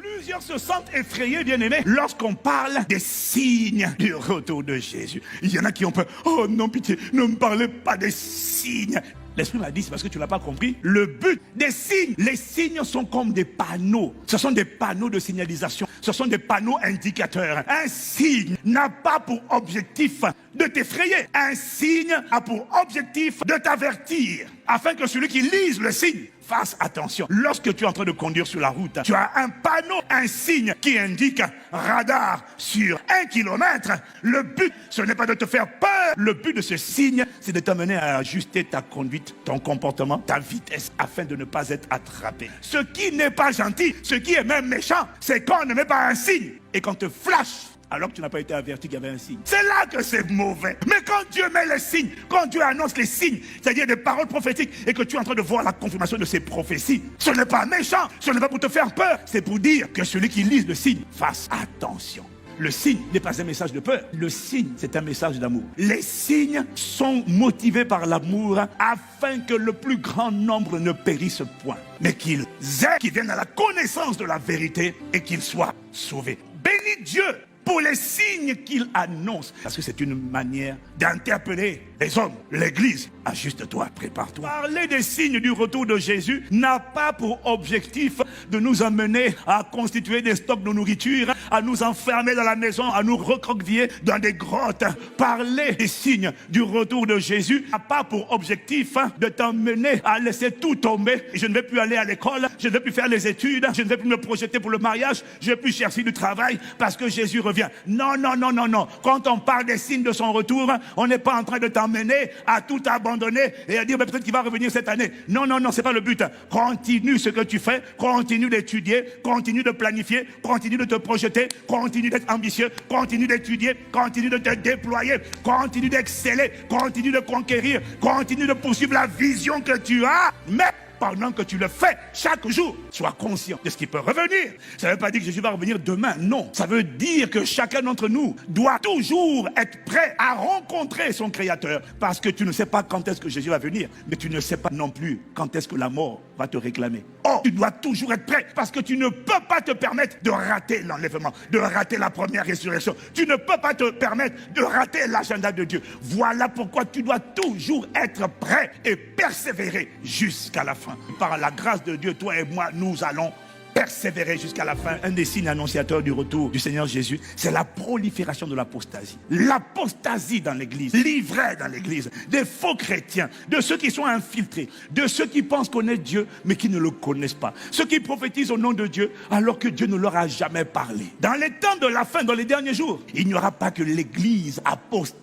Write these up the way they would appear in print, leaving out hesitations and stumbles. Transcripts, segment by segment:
Plusieurs se sentent effrayés, bien-aimés, lorsqu'on parle des signes du retour de Jésus. Il y en a qui ont peur. Oh non, pitié, ne me parlez pas des signes. L'Esprit m'a dit, c'est parce que tu ne l'as pas compris. Le but des signes, les signes sont comme des panneaux. Ce sont des panneaux de signalisation. Ce sont des panneaux indicateurs. Un signe n'a pas pour objectif de t'effrayer. Un signe a pour objectif de t'avertir. Afin que celui qui lise le signe fasse attention. Lorsque tu es en train de conduire sur la route, tu as un panneau, un signe qui indique radar sur 1 kilomètre. Le but, ce n'est pas de te faire peur. Le but de ce signe, c'est de t'amener à ajuster ta conduite, ton comportement, ta vitesse, afin de ne pas être attrapé. Ce qui n'est pas gentil, ce qui est même méchant, c'est quand on ne met pas un signe et qu'on te flash alors que tu n'as pas été averti qu'il y avait un signe. C'est là que c'est mauvais. Mais quand Dieu met les signes, quand Dieu annonce les signes, c'est-à-dire des paroles prophétiques, et que tu es en train de voir la confirmation de ces prophéties, ce n'est pas méchant, ce n'est pas pour te faire peur, c'est pour dire que celui qui lise le signe fasse attention. Le signe n'est pas un message de peur. Le signe, c'est un message d'amour. Les signes sont motivés par l'amour afin que le plus grand nombre ne périsse point, mais qu'ils aient, qu'ils viennent à la connaissance de la vérité et qu'ils soient sauvés. Bénis Dieu pour les signes qu'il annonce. Parce que c'est une manière d'interpeller les hommes, l'église. Ajuste-toi, prépare-toi. Parler des signes du retour de Jésus n'a pas pour objectif de nous amener à constituer des stocks de nourriture, à nous enfermer dans la maison, à nous recroqueviller dans des grottes. Parler des signes du retour de Jésus n'a pas pour objectif de t'emmener à laisser tout tomber. Je ne vais plus aller à l'école, je ne vais plus faire les études, je ne vais plus me projeter pour le mariage, je ne vais plus chercher du travail parce que Jésus revient. Non, non, non, non, non. Quand on parle des signes de son retour, on n'est pas en train de t'emmener à tout abandonner et à dire peut-être qu'il va revenir cette année. Non, non, non, c'est pas le but. Continue ce que tu fais, continue d'étudier, continue de planifier, continue de te projeter, continue d'être ambitieux, continue d'étudier, continue de te déployer, continue d'exceller, continue de conquérir, continue de poursuivre la vision que tu as. Mais pendant que tu le fais, chaque jour, sois conscient de ce qui peut revenir. Ça ne veut pas dire que Jésus va revenir demain, non. Ça veut dire que chacun d'entre nous doit toujours être prêt à rencontrer son Créateur. Parce que tu ne sais pas quand est-ce que Jésus va venir, mais tu ne sais pas non plus quand est-ce que la mort va te réclamer. Or, tu dois toujours être prêt, parce que tu ne peux pas te permettre de rater l'enlèvement, de rater la première résurrection. Tu ne peux pas te permettre de rater l'agenda de Dieu. Voilà pourquoi tu dois toujours être prêt et persévérer jusqu'à la fin. Par la grâce de Dieu, toi et moi, nous allons persévérer jusqu'à la fin. Un des signes annonciateurs du retour du Seigneur Jésus, c'est la prolifération de l'apostasie. L'apostasie dans l'église, l'ivraie dans l'église, des faux chrétiens, de ceux qui sont infiltrés, de ceux qui pensent connaître Dieu, mais qui ne le connaissent pas. Ceux qui prophétisent au nom de Dieu, alors que Dieu ne leur a jamais parlé. Dans les temps de la fin, dans les derniers jours, il n'y aura pas que l'église apostate.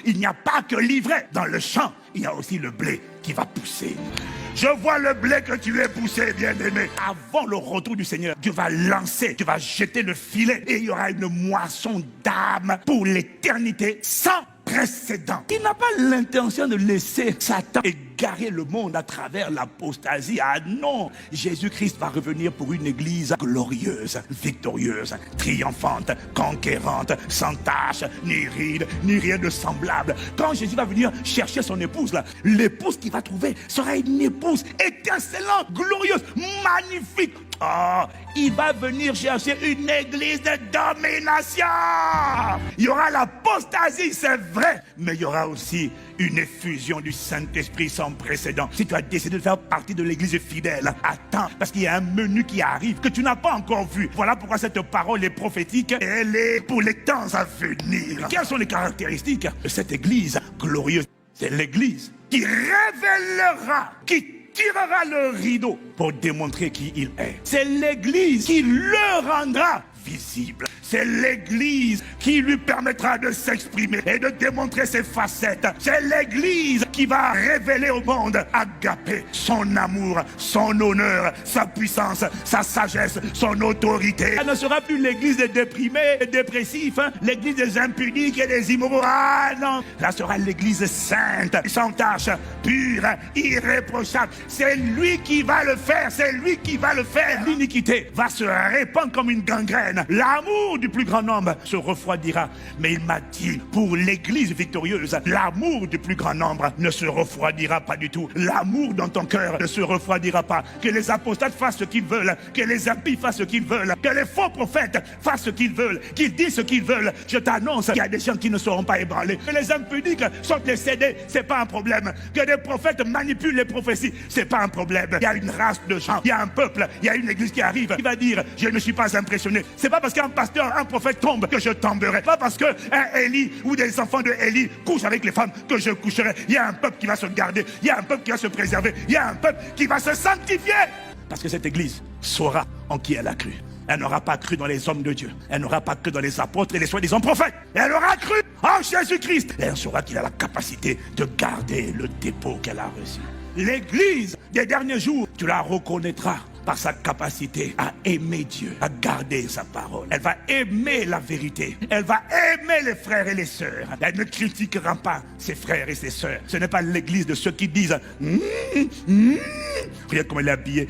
Il n'y a pas que l'ivraie. Dans le champ, il y a aussi le blé qui va pousser. Je vois le blé que tu es poussé, bien-aimé. Avant le retour du Seigneur, Dieu va lancer, Dieu va jeter le filet et il y aura une moisson d'âmes pour l'éternité sans précédent. Il n'a pas l'intention de laisser Satan égarer le monde à travers l'apostasie. Ah non, Jésus-Christ va revenir pour une église glorieuse, victorieuse, triomphante, conquérante, sans tache, ni ride, ni rien de semblable. Quand Jésus va venir chercher son épouse, là, l'épouse qu'il va trouver sera une épouse étincelante, glorieuse, magnifique. Oh, il va venir chercher une église de domination. Il y aura l'apostasie, c'est vrai, mais il y aura aussi une effusion du Saint-Esprit sans précédent. Si tu as décidé de faire partie de l'église fidèle, attends, parce qu'il y a un menu qui arrive que tu n'as pas encore vu. Voilà pourquoi cette parole est prophétique et elle est pour les temps à venir. Quelles sont les caractéristiques de cette église glorieuse? C'est l'église qui révélera, qui tirera le rideau pour démontrer qui il est. C'est l'église qui le rendra visible. C'est l'église qui lui permettra de s'exprimer et de démontrer ses facettes. C'est l'église qui va révéler au monde Agapé, son amour, son honneur, sa puissance, sa sagesse, son autorité. Ça ne sera plus l'église des déprimés, des dépressifs, l'église des impuniques et des immoraux. Ah non, ça sera l'église sainte, sans tache, pure, irréprochable. C'est lui qui va le faire, c'est lui qui va le faire. L'iniquité va se répandre comme une gangrène. L'amour l'amour du plus grand nombre se refroidira. Mais il m'a dit, pour l'église victorieuse, l'amour du plus grand nombre ne se refroidira pas du tout. L'amour dans ton cœur ne se refroidira pas. Que les apostates fassent ce qu'ils veulent, que les impies fassent ce qu'ils veulent, que les faux prophètes fassent ce qu'ils veulent, qu'ils disent ce qu'ils veulent. Je t'annonce qu'il y a des gens qui ne seront pas ébranlés. Que les impudiques sortent les CD, c'est pas un problème. Que des prophètes manipulent les prophéties, c'est pas un problème. Il y a une race de gens, il y a un peuple, il y a une église qui arrive, qui va dire, je ne suis pas impressionné. C'est pas parce qu'un pasteur, un prophète tombe que je tomberai. Pas parce qu'un Élie ou des enfants de Élie couchent avec les femmes que je coucherai. Il y a un peuple qui va se garder, il y a un peuple qui va se préserver, il y a un peuple qui va se sanctifier. Parce que cette église saura en qui elle a cru. Elle n'aura pas cru dans les hommes de Dieu. Elle n'aura pas cru dans les apôtres et les soi-disant prophètes. Elle aura cru en Jésus-Christ. Et elle saura qu'il a la capacité de garder le dépôt qu'elle a reçu. L'église des derniers jours, tu la reconnaîtras par sa capacité à aimer Dieu, à garder sa parole. Elle va aimer la vérité. Elle va aimer les frères et les sœurs. Elle ne critiquera pas ses frères et ses sœurs. Ce n'est pas l'église de ceux qui disent regarde comment elle est habillée.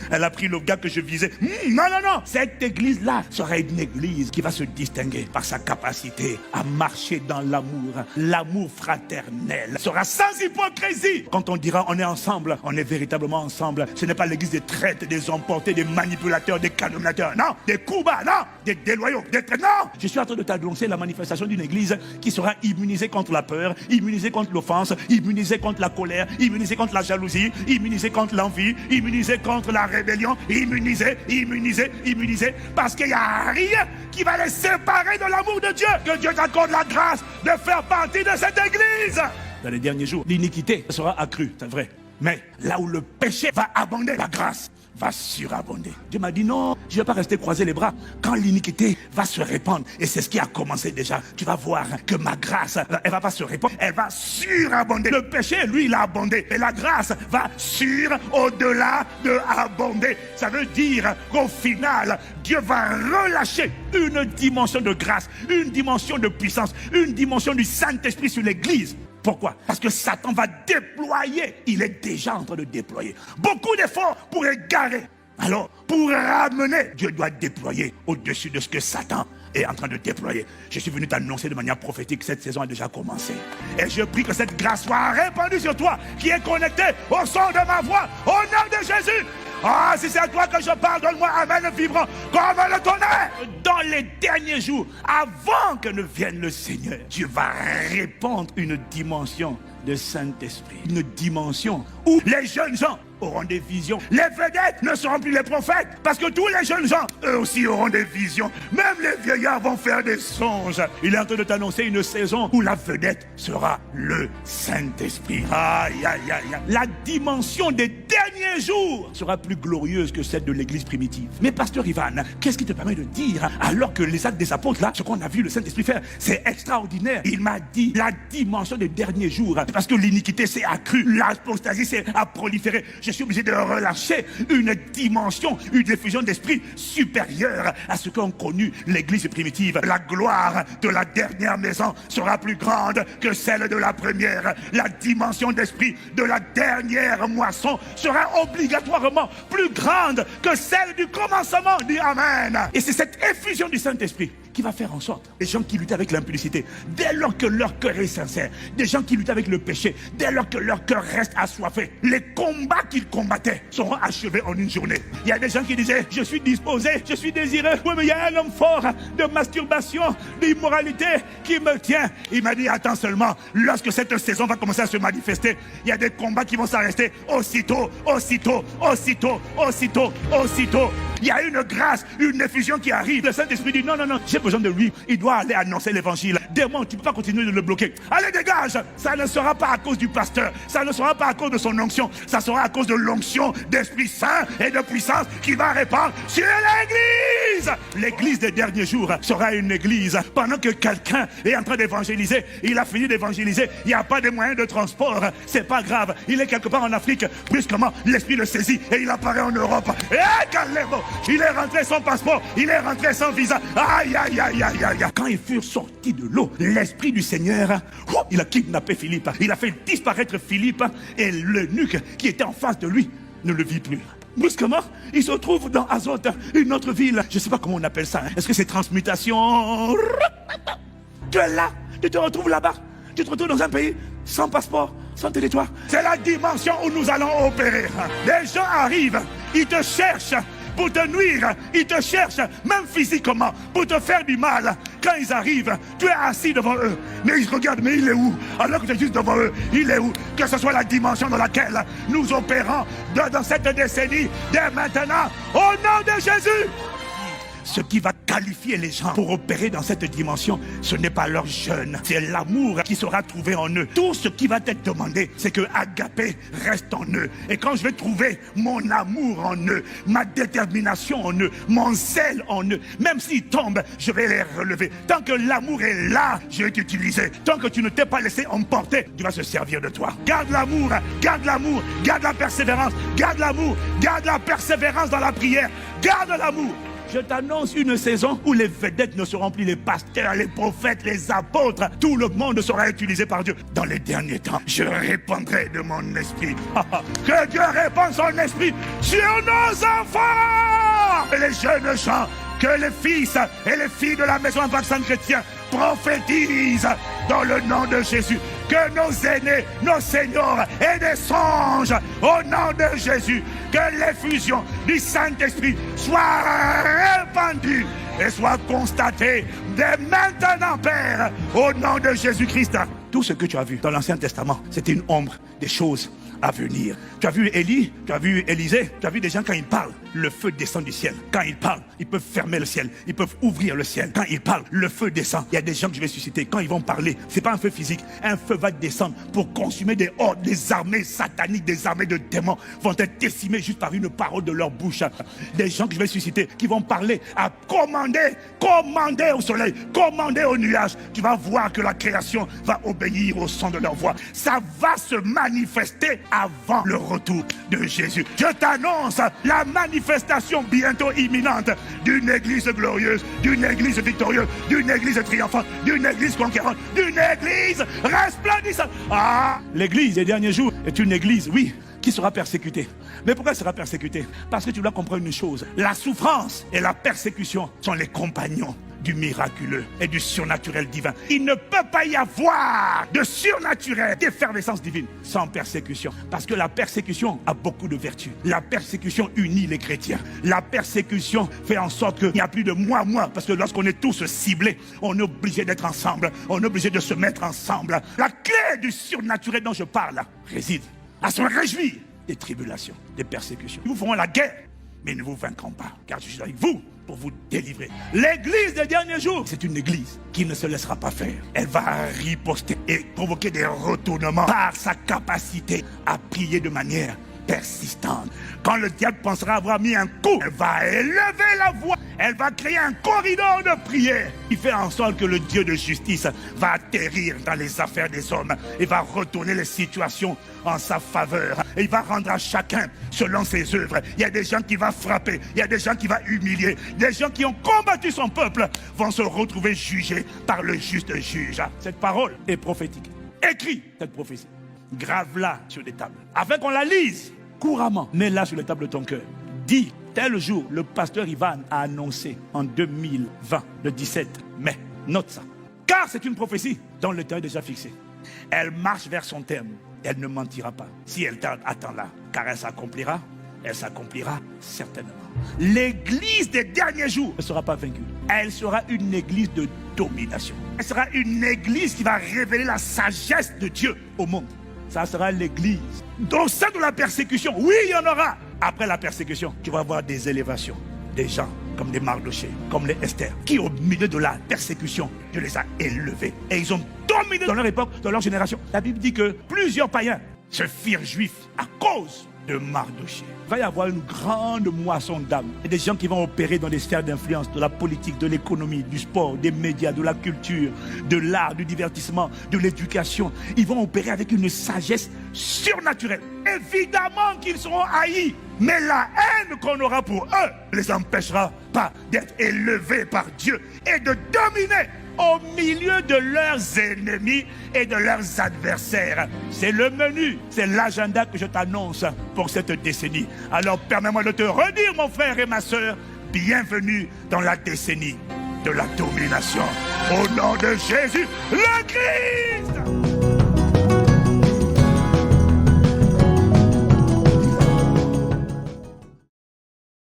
Elle a pris le gars que je visais. Non, non, non. Cette église-là sera une église qui va se distinguer par sa capacité à marcher dans l'amour. L'amour fraternel sera sans hypocrisie. Quand on dira on est ensemble, on est véritablement ensemble. Ce n'est pas l'église des traites, des emportés, des manipulateurs, des calomniateurs. Non, des coups bas, non, des déloyaux, des traîtres. Non. Je suis en train de t'annoncer la manifestation d'une église qui sera immunisée contre la peur, immunisée contre l'offense, immunisée contre la colère, immunisée contre la jalousie, immunisée contre l'envie, immunisée contre la rébellion, immunisée, parce qu'il n'y a rien qui va les séparer de l'amour de Dieu. Que Dieu t'accorde la grâce de faire partie de cette église. Dans les derniers jours, l'iniquité sera accrue, c'est vrai. Mais là où le péché va abonder, la grâce va surabonder. Dieu m'a dit non, je ne vais pas rester croiser les bras. Quand l'iniquité va se répandre, et c'est ce qui a commencé déjà, tu vas voir que ma grâce, elle ne va pas se répandre, elle va surabonder. Le péché, lui, il a abondé. Et la grâce va au-delà de abonder. Ça veut dire qu'au final, Dieu va relâcher une dimension de grâce, une dimension de puissance, une dimension du Saint-Esprit sur l'église. Pourquoi? Parce que Satan va déployer, il est déjà en train de déployer beaucoup d'efforts pour égarer. Alors, pour ramener, Dieu doit déployer au-dessus de ce que Satan est en train de déployer. Je suis venu t'annoncer de manière prophétique que cette saison a déjà commencé. Et je prie que cette grâce soit répandue sur toi, qui est connecté au son de ma voix, au nom de Jésus. Ah, si c'est à toi que je parle, donne-moi amen vibrant comme le tonnerre. Dans les derniers jours, avant que ne vienne le Seigneur, Dieu va répandre une dimension de Saint-Esprit. Une dimension où les jeunes gens auront des visions. Les vedettes ne seront plus les prophètes, parce que tous les jeunes gens, eux aussi auront des visions. Même les vieillards vont faire des songes. Il est en train de t'annoncer une saison où la vedette sera le Saint-Esprit. Aïe, aïe, aïe. La dimension des derniers jours sera plus glorieuse que celle de l'église primitive. Mais pasteur Ivan, qu'est-ce qui te permet de dire, alors que les actes des apôtres, là, ce qu'on a vu le Saint-Esprit faire, c'est extraordinaire. Il m'a dit la dimension des derniers jours, parce que l'iniquité s'est accrue, l'apostasie s'est proliférée. Je suis obligé de relâcher une dimension, une diffusion d'esprit supérieure à ce qu'ont connu l'église primitive. La gloire de la dernière maison sera plus grande que celle de la première. La dimension d'esprit de la dernière moisson sera obligatoirement plus grande que celle du commencement. Dis Amen. Et c'est cette effusion du Saint-Esprit qui va faire en sorte, des gens qui luttent avec l'impudicité, dès lors que leur cœur est sincère, des gens qui luttent avec le péché, dès lors que leur cœur reste assoiffé, les combats qu'ils combattaient seront achevés en une journée. Il y a des gens qui disaient, je suis disposé, je suis désireux. Oui, mais il y a un homme fort de masturbation, d'immoralité qui me tient. Il m'a dit, attends seulement, lorsque cette saison va commencer à se manifester, il y a des combats qui vont s'arrêter aussitôt. Il y a une grâce, une effusion qui arrive. Le Saint-Esprit dit, non, j'ai besoin de lui. Il doit aller annoncer l'évangile. Démon, tu ne peux pas continuer de le bloquer. Allez, dégage. Ça ne sera pas à cause du pasteur. Ça ne sera pas à cause de son onction. Ça sera à cause de l'onction d'Esprit Saint et de puissance qui va répandre sur l'église. L'église des derniers jours sera une église. Pendant que quelqu'un est en train d'évangéliser, il a fini d'évangéliser, il n'y a pas de moyen de transport. C'est pas grave. Il est quelque part en Afrique. Brusquement, l'Esprit le saisit et il apparaît en Europe. Et calez-vous. Il est rentré sans passeport, il est rentré sans visa. Aïe, aïe, aïe, aïe, aïe. Quand ils furent sortis de l'eau, l'Esprit du Seigneur, il a kidnappé Philippe. Il a fait disparaître Philippe et l'eunuque qui était en face de lui ne le vit plus. brusquement, il se retrouve dans Azote, une autre ville. Je ne sais pas comment on appelle ça. Est-ce que c'est transmutation? Tu es là, tu te retrouves là-bas. Tu te retrouves dans un pays sans passeport, sans territoire. C'est la dimension où nous allons opérer. Les gens arrivent, ils te cherchent pour te nuire, ils te cherchent, même physiquement, pour te faire du mal. Quand ils arrivent, tu es assis devant eux, mais ils regardent, mais il est où? Alors que tu es juste devant eux, il est où? Que ce soit la dimension dans laquelle nous opérons dans cette décennie, dès maintenant, au nom de Jésus. Ce qui va qualifier les gens pour opérer dans cette dimension, ce n'est pas leur jeûne, c'est l'amour qui sera trouvé en eux. Tout ce qui va t'être demandé, c'est que Agapé reste en eux. Et quand je vais trouver mon amour en eux, ma détermination en eux, mon zèle en eux, même s'ils tombent, je vais les relever. Tant que l'amour est là, je vais t'utiliser. Tant que tu ne t'es pas laissé emporter, tu vas se servir de toi. Garde l'amour, garde l'amour, garde la persévérance, garde l'amour, garde la persévérance dans la prière, garde l'amour. Je t'annonce une saison où les vedettes ne seront plus les pasteurs, les prophètes, les apôtres. Tout le monde sera utilisé par Dieu. Dans les derniers temps, je répandrai de mon esprit. Que Dieu répande son esprit sur nos enfants. Et les jeunes gens, que les fils et les filles de la maison Impact chrétien prophétisent dans le nom de Jésus. Que nos aînés, nos seniors aient des songes au nom de Jésus. Que l'effusion du Saint-Esprit soit répandue et soit constatée dès maintenant, Père, au nom de Jésus-Christ. Tout ce que tu as vu dans l'Ancien Testament, c'était une ombre des choses à venir. Tu as vu Élie, tu as vu Élisée, tu as vu des gens quand ils parlent, le feu descend du ciel. Quand ils parlent, ils peuvent fermer le ciel, ils peuvent ouvrir le ciel. Quand ils parlent, le feu descend. Il y a des gens que je vais susciter. Quand ils vont parler, c'est pas un feu physique, un feu va descendre pour consumer des hordes, des armées sataniques, des armées de démons vont être décimées juste par une parole de leur bouche. Des gens que je vais susciter qui vont parler à commander au soleil, commander au nuage. Tu vas voir que la création va obéir au son de leur voix. Ça va se manifester avant le retour de Jésus. Je t'annonce la manifestation bientôt imminente d'une église glorieuse, d'une église victorieuse, d'une église triomphante, d'une église conquérante, d'une église resplendissante. Ah, l'église des derniers jours est une église, oui, qui sera persécutée. Mais pourquoi elle sera persécutée? Parce que tu dois comprendre une chose. La souffrance et la persécution sont les compagnons du miraculeux et du surnaturel divin. Il ne peut pas y avoir de surnaturel, d'effervescence divine sans persécution. Parce que la persécution a beaucoup de vertus. La persécution unit les chrétiens. La persécution fait en sorte qu'il n'y a plus de moi. Parce que lorsqu'on est tous ciblés, on est obligé d'être ensemble. On est obligé de se mettre ensemble. La clé du surnaturel dont je parle réside à se réjouir des tribulations, des persécutions. Nous ferons la guerre, mais ne vous vaincrons pas, car je suis avec vous pour vous délivrer. L'église des derniers jours, c'est une église qui ne se laissera pas faire. Elle va riposter et provoquer des retournements par sa capacité à prier de manière persistante. Quand le diable pensera avoir mis un coup, elle va élever la voix. Elle va créer un corridor de prière qui fait en sorte que le Dieu de justice va atterrir dans les affaires des hommes et va retourner les situations en sa faveur. Et il va rendre à chacun selon ses œuvres. Il y a des gens qui vont frapper, il y a des gens qui vont humilier. Des gens qui ont combattu son peuple vont se retrouver jugés par le juste juge. Cette parole est prophétique. Écris cette prophétie. Grave-la sur des tables, afin qu'on la lise couramment. Mets-la sur les tables de ton cœur. Dis, tel jour, le pasteur Ivan a annoncé en 2020, le 17 mai. Note ça. Car c'est une prophétie dont le temps est déjà fixé. Elle marche vers son terme. Elle ne mentira pas. Si elle tarde, attends-la. Car elle s'accomplira certainement. L'église des derniers jours ne sera pas vaincue. Elle sera une église de domination. Elle sera une église qui va révéler la sagesse de Dieu au monde. Ça sera l'église. Au sein de la persécution, oui, il y en aura. Après la persécution, tu vas voir des élévations. Des gens comme des Mardochée, comme les Esther, qui au milieu de la persécution, Dieu les a élevés. Et ils ont dominé dans leur époque, dans leur génération. La Bible dit que plusieurs païens se firent juifs à cause de Mardochée. Il va y avoir une grande moisson d'âmes. Et des gens qui vont opérer dans des sphères d'influence, de la politique, de l'économie, du sport, des médias, de la culture, de l'art, du divertissement, de l'éducation. Ils vont opérer avec une sagesse surnaturelle. Évidemment qu'ils seront haïs, mais la haine qu'on aura pour eux ne les empêchera pas d'être élevés par Dieu et de dominer au milieu de leurs ennemis et de leurs adversaires. C'est le menu, c'est l'agenda que je t'annonce pour cette décennie. Alors permets-moi de te redire, mon frère et ma soeur, bienvenue dans la décennie de la domination. Au nom de Jésus, le Christ!